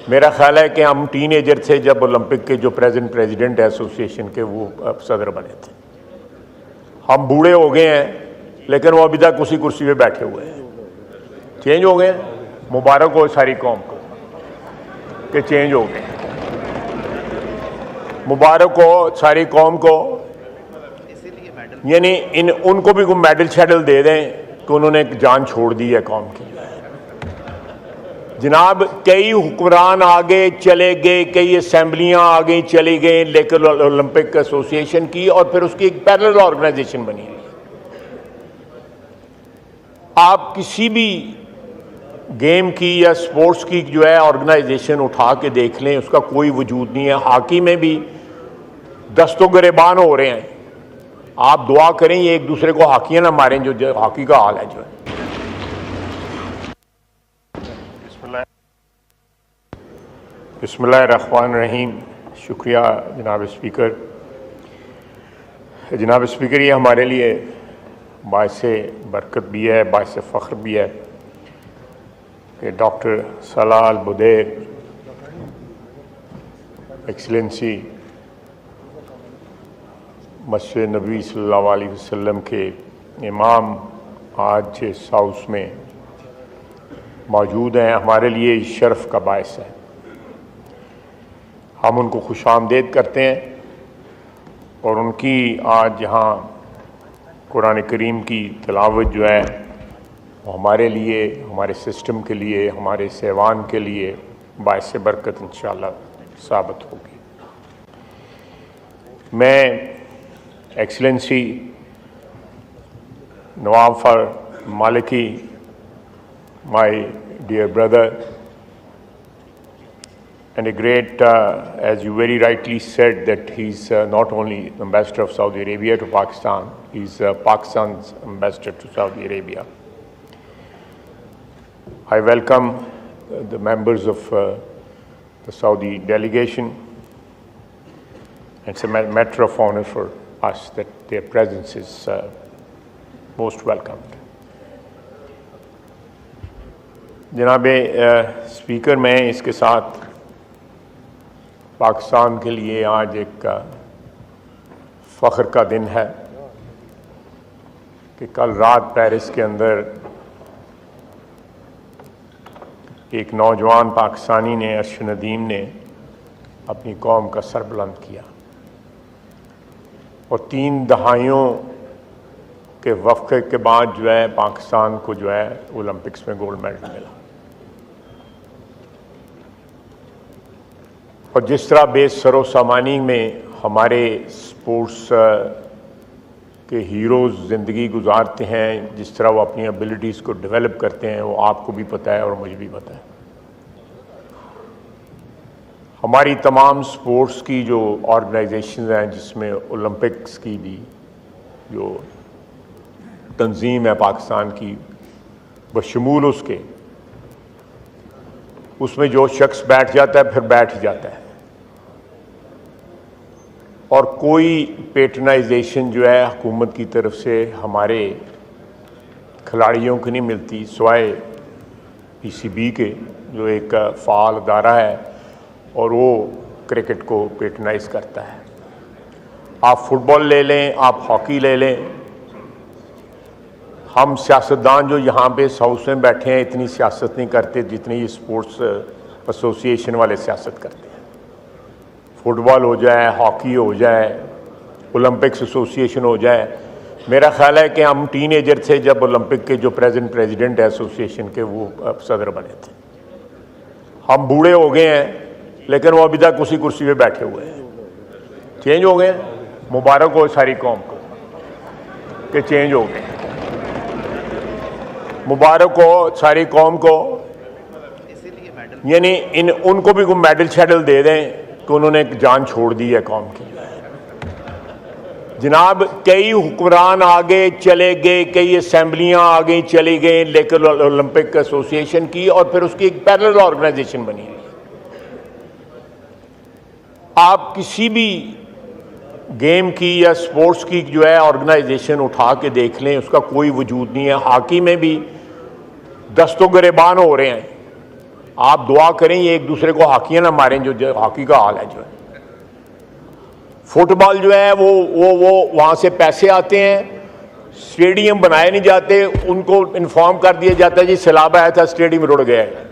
मेरा ख्याल है कि हम टीनेजर थे जब ओलंपिक के जो प्रेजेंट प्रेसिडेंट है एसोसिएशन के वो सदर बने थे। हम बूढ़े हो गए हैं लेकिन वो अभी तक उसी कुर्सी पे बैठे हुए हैं। चेंज हो गए, मुबारक हो सारी कौम को कि चेंज हो गए, मुबारक हो सारी कौम को। यानी उनको भी कोई मेडल शेडल दे दें कि उन्होंने एक जान छोड़ दी है कौम की। जनाब, कई हुक्मरान आगे चले गए, कई असेंबलियां आगे चली गई, लेकिन ओलंपिक एसोसिएशन की और फिर उसकी एक पैरेलल ऑर्गेनाइजेशन बनी है। आप किसी भी गेम की या स्पोर्ट्स की जो है ऑर्गेनाइजेशन उठा के देख लें, उसका कोई वजूद नहीं है। हॉकी में भी दस्तों गिरेबान हो रहे हैं। आप दुआ करें ये एक दूसरे को हॉकियां ना मारें, जो हॉकी का हाल है जो है। बिस्मिल्लाहिर्रहमानिर्रहीम। शुक्रिया जनाब स्पीकर। जनाब स्पीकर, ये हमारे लिए बाइसे बरकत भी है, बाइसे फ़ख्र भी है कि डॉक्टर सलाह अल बुदैर एक्सीलेंसी मस्जिद नबी सल्लल्लाहु अलैहि वसल्लम के इमाम आज इस हाउस में मौजूद हैं। हमारे लिए शर्फ का बायस है। हम उनको खुशामदीद करते हैं और उनकी आज यहाँ कुरान करीम की तिलावत जो है वो हमारे लिए, हमारे सिस्टम के लिए, हमारे सेवान के लिए बायस बरकत इंशाअल्लाह साबित होगी। मैं एक्सीलेंसी नवाब फर मालिकी, my dear brother, and a great, as you very rightly said, that he's not only ambassador of Saudi Arabia to Pakistan, he's Pakistan's ambassador to Saudi Arabia. I welcome the members of the Saudi delegation. It's a matter of honor for us that their presence is most welcomed. जनाब speaker, मैं इसके साथ पाकिस्तान के लिए आज एक फ़ख्र का दिन है कि कल रात पेरिस के अंदर एक नौजवान पाकिस्तानी ने, अर्श नदीम ने, अपनी कौम का सर बुलंद किया और 3 दहाइयों के वक़्फ़े के बाद जो है पाकिस्तान को जो है ओलंपिक्स में गोल्ड मेडल मिला। और जिस तरह बेसरो सामानी में हमारे स्पोर्ट्स के हीरोज़ ज़िंदगी गुजारते हैं, जिस तरह वो अपनी एबिलिटीज़ को डेवलप करते हैं, वो आपको भी पता है और मुझे भी पता है। हमारी तमाम स्पोर्ट्स की जो ऑर्गेनाइजेशन हैं, जिसमें ओलंपिक्स की भी जो तंजीम है पाकिस्तान की, बशमूल उसके, उसमें जो शख्स बैठ जाता है फिर बैठ ही जाता है और कोई पेटर्नाइजेशन जो है हुकूमत की तरफ से हमारे खिलाड़ियों की नहीं मिलती, सिवाय पीसीबी के, जो एक फ़ाल अदारा है और वो क्रिकेट को पेटर्नाइज करता है। आप फुटबॉल ले लें, आप हॉकी ले लें, हम सियासतदान जो यहाँ पे हाउस में बैठे हैं इतनी सियासत नहीं करते जितनी ये स्पोर्ट्स एसोसिएशन वाले सियासत करते हैं। फुटबॉल हो जाए, हॉकी हो जाए, ओलंपिक्स एसोसिएशन हो जाए। मेरा ख्याल है कि हम टीनेजर थे जब ओलंपिक के जो प्रेजेंट प्रेसिडेंट है एसोसिएशन के वो सदर बने थे। हम बूढ़े हो गए हैं लेकिन वो अभी तक उसी कुर्सी पे बैठे हुए हैं। चेंज हो गए, मुबारक हो सारी कौम को कि चेंज हो गए, मुबारक हो सारी कौम को। यानी उनको भी कोई मेडल शेडल दे दें कि उन्होंने एक जान छोड़ दी है कौम की। जनाब, कई हुक्मरान आगे चले गए, कई असेंबलियां आगे चली गई, लेकिन ओलंपिक एसोसिएशन की और फिर उसकी एक पैरेलल ऑर्गेनाइजेशन बनी है। आप किसी भी गेम की या स्पोर्ट्स की जो है ऑर्गेनाइजेशन उठा के देख लें, उसका कोई वजूद नहीं है। हॉकी में भी दस्तों गिरेबान हो रहे हैं। आप दुआ करें ये एक दूसरे को हॉकियां ना मारें, जो हॉकी का हाल है जो है। फुटबॉल जो है वो वहां से पैसे आते हैं, स्टेडियम बनाए नहीं जाते, उनको इन्फॉर्म कर दिया जाता है जी सैलाब आया था स्टेडियम रुड़ गया है।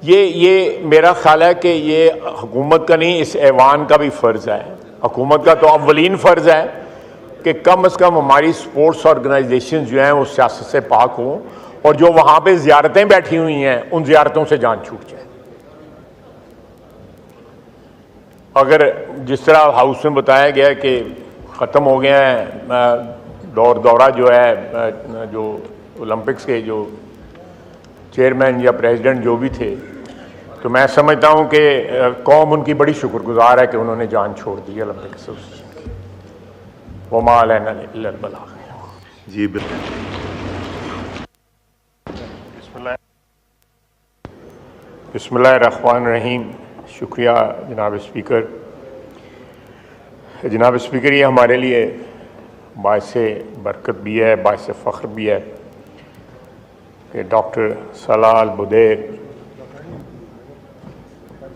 ये मेरा ख्याल है कि ये हुकूमत का नहीं, इस ऐवान का भी फ़र्ज़ है। हुकूमत का तो अव्वलीन फ़र्ज़ है कि कम से कम हमारी स्पोर्ट्स ऑर्गेनाइजेशन जो हैं वो सियासत से पाक हों, और जो वहाँ पे ज़ियारतें बैठी हुई हैं उन ज़ियारतों से जान छूट जाए। अगर जिस तरह हाउस में बताया गया कि ख़त्म हो गया है दौरा जो है, जो ओलंपिक्स के जो चेयरमैन या प्रेसिडेंट जो भी थे, तो मैं समझता हूं कि कौम उनकी बड़ी शुक्रगुजार है कि उन्होंने जान छोड़ दी ओलंपिक एसोसिएशन की। वो मालना इल्लल बलाग। जी बिल्कुल। बिस्मिल्लाहिर्रहमानिर्रहीम। शुक्रिया जनाब स्पीकर। जनाब स्पीकर, ये हमारे लिए बाइस बरकत भी है, बाइस फ़ख्र भी है कि डॉक्टर सलाह अल बुदैर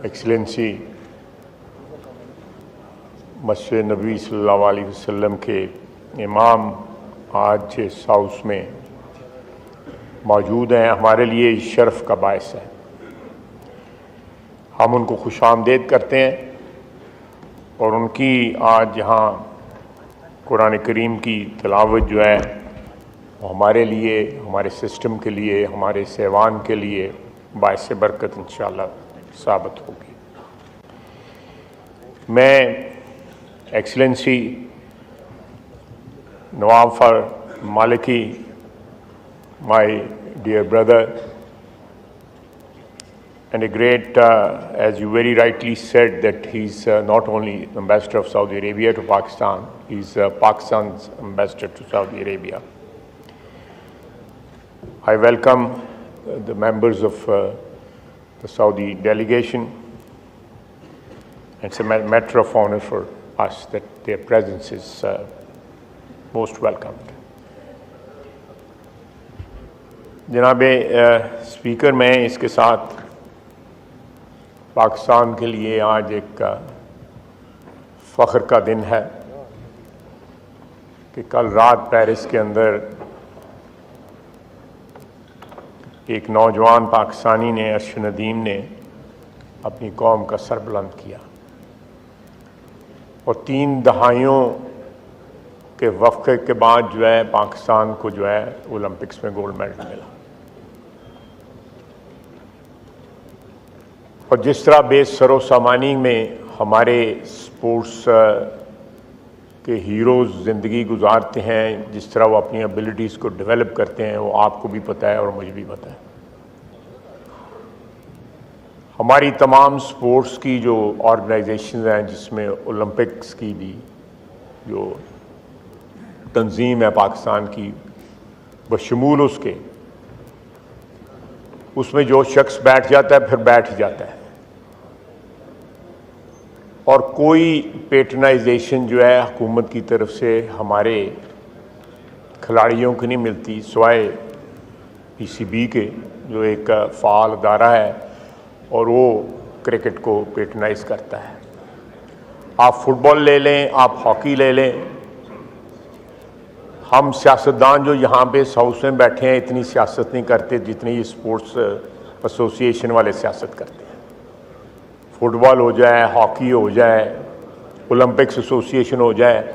एक्सीलेंसी मस्जिद नबी सल्लल्लाहु अलैहि वसल्लम के इमाम आज इस हाउस में मौजूद हैं। हमारे लिए इस शर्फ का बायस है। हम उनको खुशामदीद करते हैं और उनकी आज यहाँ कुरान करीम की तिलावत जो है वो हमारे लिए, हमारे सिस्टम के लिए, हमारे सेवान के लिए बायस बरकत इंशाअल्लाह साबित होगी। मैं एक्सीलेंसी नवाब फर मालिकी, my dear brother, and a great, as you very rightly said, that he's not only ambassador of Saudi Arabia to Pakistan, he's Pakistan's ambassador to Saudi Arabia. I welcome the members of the Saudi delegation. It's a matter of honor for us that their presence is most welcomed. जनाब speaker, मैं इसके साथ पाकिस्तान के लिए आज एक फ़ख्र का दिन है कि कल रात पेरिस के अंदर एक नौजवान पाकिस्तानी ने, अर्श नदीम ने, अपनी कौम का सर बुलंद किया और 3 दहाइयों के वक़्फ़े के बाद जो है पाकिस्तान को जो है ओलंपिक्स में गोल्ड मेडल मिला। और जिस तरह बेसरो सामानी में हमारे स्पोर्ट्स के हीरोज़ ज़िंदगी गुजारते हैं, जिस तरह वो अपनी एबिलिटीज़ को डेवलप करते हैं, वो आपको भी पता है और मुझे भी पता है। हमारी तमाम स्पोर्ट्स की जो ऑर्गेनाइजेशन हैं, जिसमें ओलंपिक्स की भी जो तंजीम है पाकिस्तान की, बशमूल उसके, उसमें जो शख्स बैठ जाता है फिर बैठ ही जाता है और कोई पेटर्नाइजेशन जो है हुकूमत की तरफ से हमारे खिलाड़ियों को नहीं मिलती, सिवाय पीसीबी के, जो एक फ़ाल अदारा है और वो क्रिकेट को पेटर्नाइज करता है। आप फुटबॉल ले लें, आप हॉकी ले लें, हम सियासतदान जो यहाँ पे हाउस में बैठे हैं इतनी सियासत नहीं करते जितनी ये स्पोर्ट्स एसोसिएशन वाले सियासत करते हैं। फुटबॉल हो जाए, हॉकी हो जाए, ओलंपिक्स एसोसिएशन हो जाए।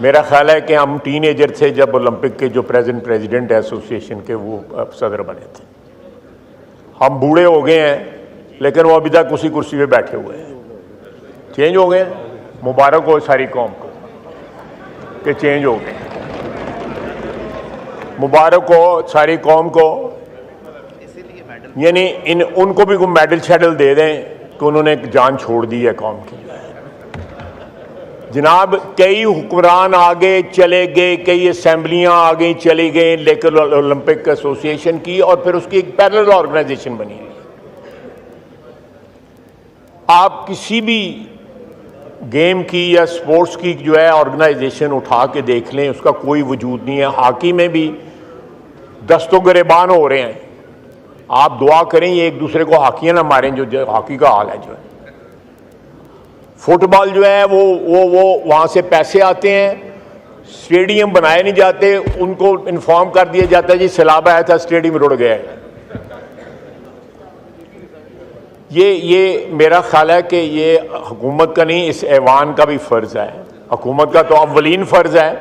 मेरा ख्याल है कि हम टीनेजर थे जब ओलंपिक के जो प्रेसिडेंट है एसोसिएशन के, वो सदर बने थे। हम बूढ़े हो गए हैं लेकिन वो अभी तक उसी कुर्सी पे बैठे हुए हैं। चेंज हो गए, मुबारक हो सारी कौम को कि चेंज हो गए, मुबारक हो सारी कौम को। यानी उनको भी कोई मेडल शेडल दे दें कि उन्होंने जान छोड़ दी है कौम की। जनाब, कई हुक्मरान आगे चले गए, कई असेंबलियां आगे चली गई, लेकिन ओलंपिक एसोसिएशन की और फिर उसकी एक पैरेलल ऑर्गेनाइजेशन बनी। आप किसी भी गेम की या स्पोर्ट्स की जो है ऑर्गेनाइजेशन उठा के देख लें, उसका कोई वजूद नहीं है। हॉकी में भी दस्तों गिरेबान हो रहे हैं, आप दुआ करें ये एक दूसरे को हॉकियां ना मारें, जो हॉकी का हाल है जो है। फुटबॉल जो है वो वहां से पैसे आते हैं, स्टेडियम बनाए नहीं जाते, उनको इन्फॉर्म कर दिया जाता है जी सैलाब आया था, स्टेडियम रुड़ गया है। ये मेरा ख्याल है कि ये हुकूमत का नहीं, इस ऐवान का भी फ़र्ज़ है। हुकूमत का तो अव्वलीन फ़र्ज़ है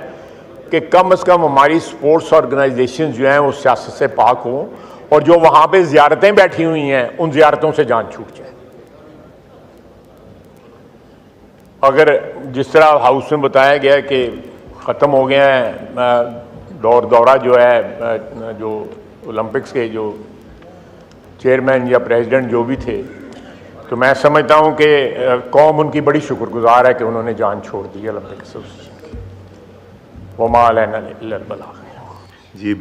कि कम से कम हमारी स्पोर्ट्स ऑर्गेनाइजेशन जो हैं वो सियासत से पाक हों, और जो वहाँ पे ज़ियारतें बैठी हुई हैं उन ज़ियारतों से जान छूट जाए। अगर जिस तरह हाउस में बताया गया कि ख़त्म हो गया है दौरा जो है, जो ओलंपिक्स के जो चेयरमैन या प्रेसिडेंट जो भी थे, तो मैं समझता हूं कि कौम उनकी बड़ी शुक्रगुजार है कि उन्होंने जान छोड़ दी ओलंपिक एसोसिएशन की। वो माल है ना जी।